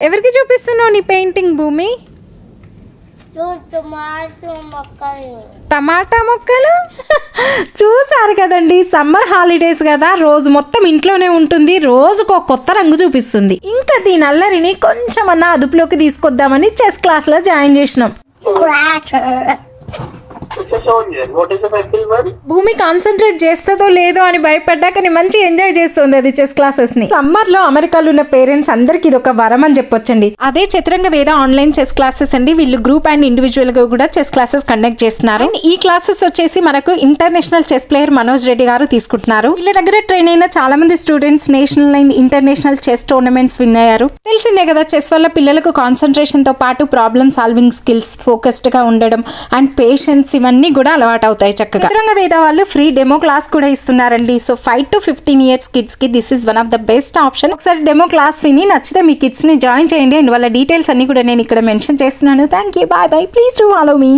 ఎవరికి చూపిస్తున్నావు నీ పెయింటింగ్ భూమి? టమాటా మొక్కలు చూసారు కదండి. సమ్మర్ హాలిడేస్ కదా, రోజు మొత్తం ఇంట్లోనే ఉంటుంది, రోజుకు ఒక కొత్త రంగు చూపిస్తుంది. ఇంకా దీని అల్లరిని కొంచెమన్నా అదుపులోకి తీసుకొద్దామని చెస్ క్లాస్ లో జాయిన్ చేసినాం. భూమి కాన్సన్ట్రేట్ చేస్తుందో లేదో అని భయపడ్డా, కానీ మంచి ఎంజాయ్ చేస్తుంది అది చెస్ క్లాసెస్ ని. సమ్మర్ లో అమెరికాలో ఉన్న పేరెంట్స్ అందరికి ఇది ఒక వరం అని చెప్పొచ్చండి. అదే చతురంగ వేద ఆన్లైన్ చెస్ క్లాసెస్ అండి. వీళ్ళు గ్రూప్ అండ్ ఇండివిజువల్ గా కూడా చెస్ క్లాసెస్ కండక్ట్ చేస్తున్నారు. ఈ క్లాసెస్ వచ్చేసి మనకు international chess player Manoj Reddy గారు తీసుకుంటున్నారు. వీళ్ళ దగ్గర ట్రైన్ అయిన చాలా మంది students national and international chess tournaments win అయ్యారు. తెలిసిందే కదా, చెస్ వల్ల పిల్లలకు కాన్సన్ట్రేషన్ తో పాటు ప్రాబ్లమ్ సాల్వింగ్ స్కిల్స్, ఫోకస్డ్ గా ఉండడం అండ్ పేషెన్స్ ఇవన్నీ కూడా అలవాటు అవుతాయి చక్కగా. చతురంగ వేద వాళ్ళు ఫ్రీ డెమో క్లాస్ కూడా ఇస్తున్నారండి. సో 5 to 15 years కిడ్స్ కి this is one of the best option. ఒకసారి డెమో క్లాస్ విని నచ్చితే మీ కిడ్స్ ని జాయిన్ చేయండి. అండ్ వాళ్ళ డీటెయిల్స్ అన్ని కూడా నేను ఇక్కడ మెన్షన్ చేస్తున్నాను. Thank you, bye bye. Please do follow me.